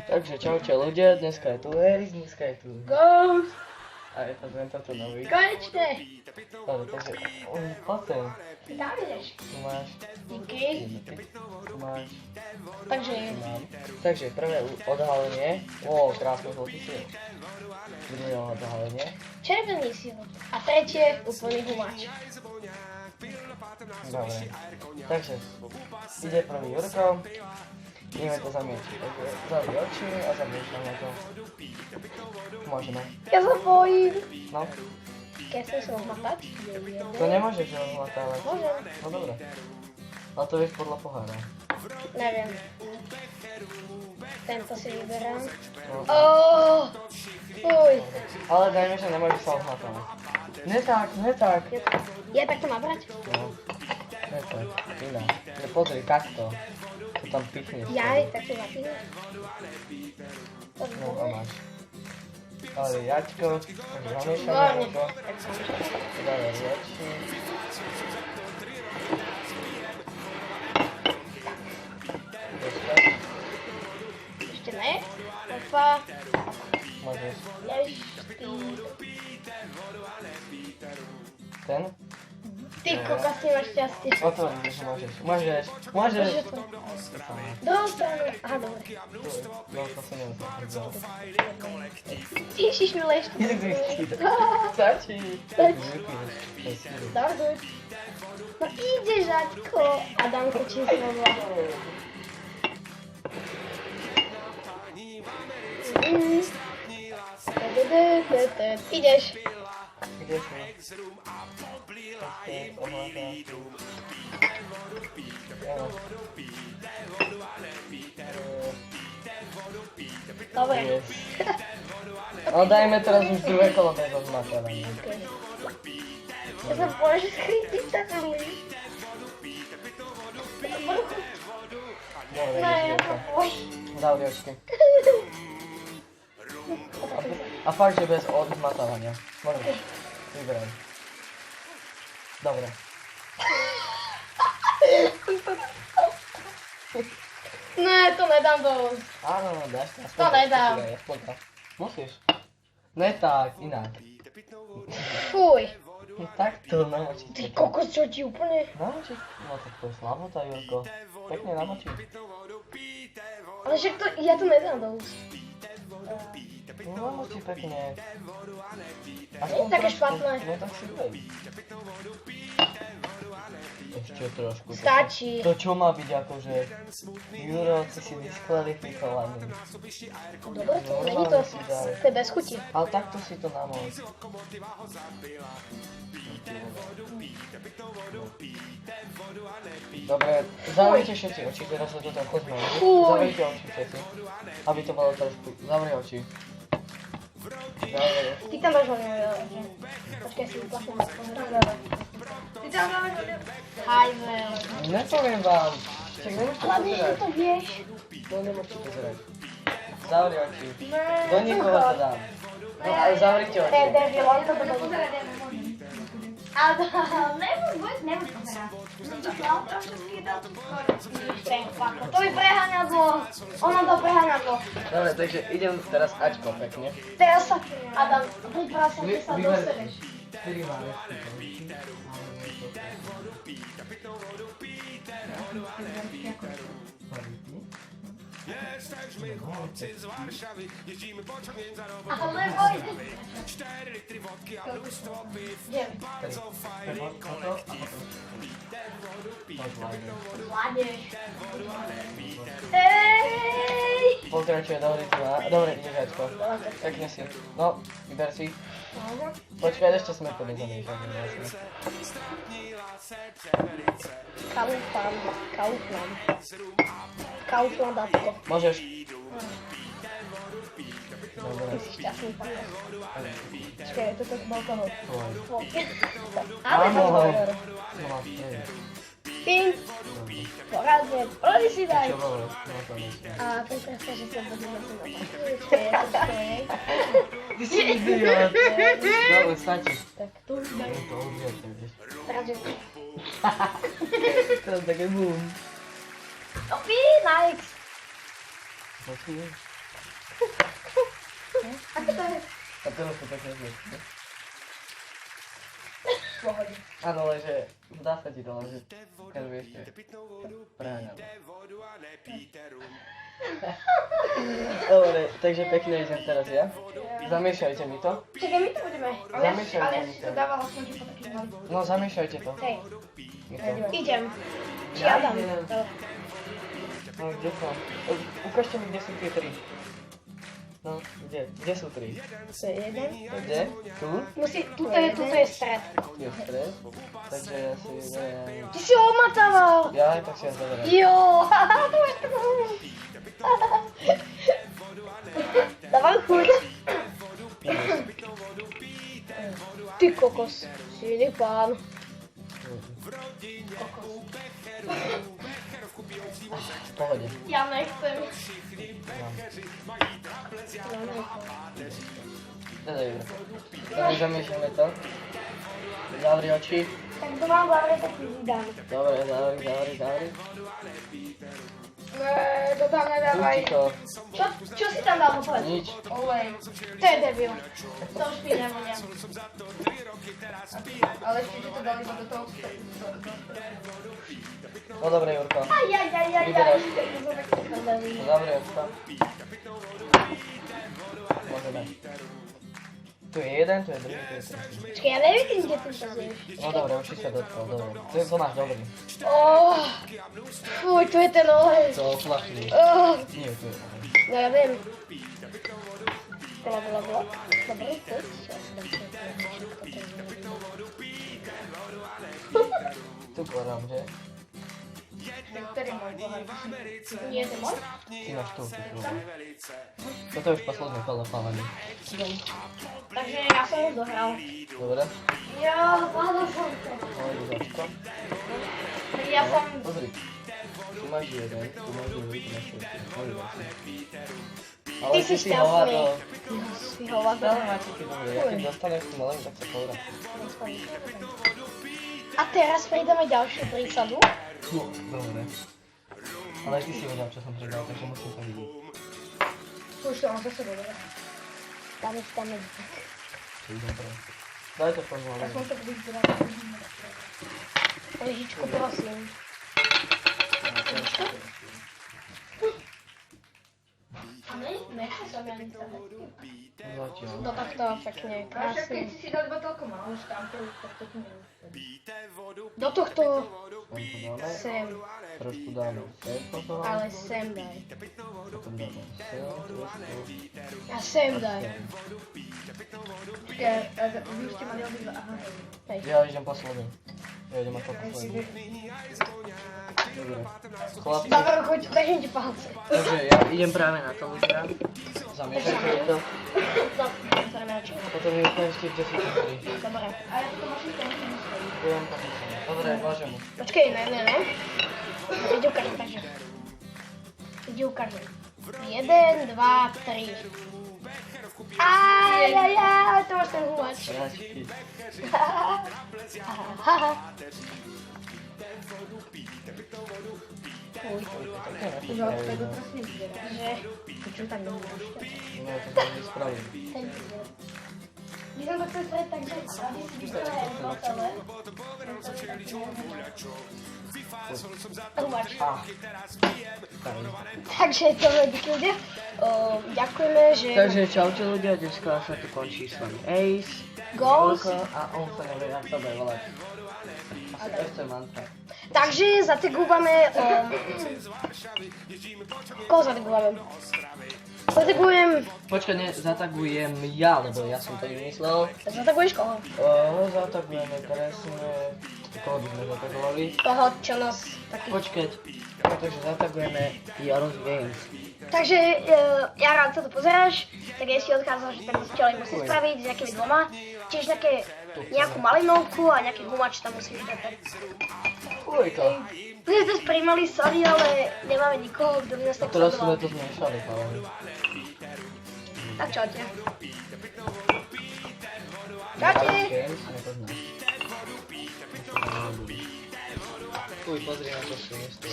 Takže čaute ľudia, dneska je tu Eris, dneska je tu Ghost! a je to tento nový. Konečne! Dobre, takže poď sem. Dávideš. Tu máš, Díky. tu máš, Takže, tu mám. Takže prvé odhalenie, krásne zlotý sil. Druhé odhalenie. červený sil. A tretie, úplný humáč. Dobre, takže ide prvý Jurko. Ideme to zamiečiť, takže zavri oči a zamiešame to. Môžeme. Ja sa bojím. No, Keď som sa rozmatať? to nemôžeš rozhmatávať. Môžem. No dobre. Ale to vieš podľa pohára. Neviem. Tento si vyberám. No. Fuj. Ale dajme, že nemôžeš sa odhmatávať. Ne tak. Ja tak to mám brať? No. Ne tak, inak. No pozri, takto. To tam pichneš. Jaj, tak to zapínam. No a máš. Ale jačko, takže zamiešame Výborne. to. Tak som Dávaj oči. ešte ne. Opa. Môžeš Ešte. ten. Ty kokos, ty máš šťastie. Otvoriť, že môžeš. Môžeš. Bože to. Druhou stranu. Aha, dobre. No, to sa nemusím. Ježiš, milé ešte. Stačí. Stačí. Dobre. No ide, Žaďko. Adamko, číslo 2. Ideš. Kde si? Dobre. Yes. Ale dajme teraz už druhé kolo bez odmatávania. Ja sa bojím, že skrytý taký. Dobre, Ne, ideš ja sa Jurka. bojím. Zavri očky. A fakt, že bez odmatávania. Môžeš. Vyberaj. Dobre. Ne, to nedám dosť. Áno, dáš to. To nedám. Musíš. Ne tak, inak. Fuj. No takto, namočiť. Ty kokos, čo ti úplne... Namočiť? No tak to je slabota, Jurko. Pekne namočiť. Ale však to, ja to nedám dosť. No namočiť pekne. Nie také špatné. No tak si dej. Ešte trošku. Stačí. To čo má byť akože... Juro, ty si diskvalifikovaný. Dobre, to není to. To je bez chuti. Ale takto si to namoč. Dobre, zavrite všetci oči, teraz sa to tam chodíme. Fuj. Zavrite oči všetci. Aby to bolo trošku. Zavri oči. Zavri. Ty tam máš voľné. Počkaj, si vyplaším. Ty tam máš voľné. Hajzel. Nepoviem vám. Však nemusíte Hlavne, že pozerať. to vieš. No nemusíte pozerať. Zavri oči. Ne, Do nikoho to dám. No ale zavrite To je oči. debil, on to bude pozerať. Ale nebuď pozerať. To mi preháňadlo. Ono to preháňadlo. Dobre, takže idem teraz Ačko pekne. Teraz sa, Adam, priprav sa, ty sa dostaneš. Jesteśmy chłopcy z Warszawy, jeździmy pociągiem za robotą. A neboj. 4 litry wodki, a mnóstwo piw. Gdzie? Bardzo fajny kolektyw. Ładnie. Ej! Pokračuje, dobre, ideš Ačko. Pekne si. No, vyber si. Počkaj, ešte sme to nezamiešali. Kaufland, Apko. Môžeš. Dobre. Šťastný pán. Čakaj, toto bol koho? Tvoj. Ale Áno. to No, neviem. Ping. Poradne, prodi si daj. Čo bolo? No to nechce. A priprav sa, že sa budeme tu na Ty si idiot. Dobre, stačí. Tak tu už daj. No to už je, to vieš. Teraz, že... Teraz také bum. Opí, nice. Ako to je? A teraz to také je. V pohode. Áno, lenže dá sa ti to, lenže keď vieš, že preháňam. Dobre, takže pekne idem teraz ja. Zamiešajte mi to. Čakaj, my to budeme. Ale Zamiešajte ja mi si to. to dával aspoň po takým malým. No zamiešajte to. Hej, Mi to. idem. Či Ja Adam? idem. Dobre. No kde som? Ukážte mi, kde sú tie 3. No, kde? Kde sú 3? To je jeden. Kde? Tu? Musí, tuto je stred. Tu je stred. Takže ja si idem... Ty si ho omatával. Ja, tak si ja zaberám. Jo, to máš tak dávaj chuť. Ty kokos, si iný pán. V pohode. Ja nechcem. Daj, Juro. Takže zamiešame to. Zavri oči. Tak to mám hlavne tak vydám. Dobre, zavri. To tam nedávaj. Ticho. Čo si tam dal povedať? Nič. Olej. To je debil. To už mi nevonia. Ale ešte to dali do toho. No dobre, Jurko. Ajajajajaj. Vyberáš. Zavri očka. Môžeme. Tu je jeden, tu je druhý, tu je tretí. Počkej, ja nevidím, kde ty sa zješ. No dobre, už si sa dotkol, dobre. To máš dobrý. Fuj, tu je ten olej. To flašný. Nie, tu je. No ja viem. Bla. Dobre, poď. Tu kladám, že? Ktorý môj pohár? Nie je to môj? Ty máš tu. Toto je už posledné kolo pálení. Takže ja som už dohral. Dobre? Jo, zvládol som to. No, ide začko. Ja som... Pozri. Tu máš jeden, tu máš druhý, tu máš tretí. Ale Ty si šťastný. hovado. Si hovado. Stále máte ty dobre. Ja keď dostaneš tú malým, tak sa povra. A teraz pridáme ďalšiu prísadu. Dobre. Ale ty si vedel, čo som pridal, takže musím to vidieť. Už to mám zase dobre. Dáme si tam medzi. To idem prvé. Daj to poznám. Ja som to budu zbrať. Ležičku, prosím. A nechce som ja nič Zatiaľ. no takto pekne, krásne. Keď si dať toľko málo, už tam to Do tohto Tam to dáme. sem, Trošku dáme sem potom. ale sem daj. Potom dáme sem trošku. A sem daj. vy ste mali obidva, aha. Hej. Ja idem posledný. Ja idem ako posledný. Dobre. Chlapci. Dobre, choď, držím ti palce. Takže ja idem práve na to ľudia. Zamiešajte to. Zrejme oči. Potom mi ukážete, kde sú tie 3. Dobre. A ja to máš ten Budem popísané. Dobre, môžem. Počkej, ne. Ide ukážem, takže. Ide ukážem. 1, 2, 3. Ajajaj, to máš ten hulač. Hračky. Že, čo tam nemáš? No, to tam nespravím. My som to chcel spraviť tak, že aby si vystrelé hotele. Hulač. Takže to vedí ľudia. Ďakujeme, že... Takže čaute ľudia, dneska sa tu končí s vami Ace, Goals. Volko a on sa nevie, jak sa bude volať. Asi FC Mantra. Takže zategúvame... Koho zategúvame? Zatagujem... Počkaj, ne, zatagujem ja, lebo ja som to vymyslel. Zataguješ koho? Zatagujeme presne... Koho by sme zatagovali? Toho, čo nás taký... Počkať, takže zatagujeme Jaros Games. Takže ja rád sa to pozeráš, tak jestli odchádzaš, tak si človek musí spraviť s nejakými dvoma. Tiež nejakú malinovku a nejaký gumač tam musíš dať. Ujko. My sme to sprímali, sorry, ale nemáme nikoho, kto by nás tak Teraz sme sledoval. to zmiešali, chalani. Tak čaute. Jaros Čaute. Games, nepoznáš. Uj, pozri na to si miesto.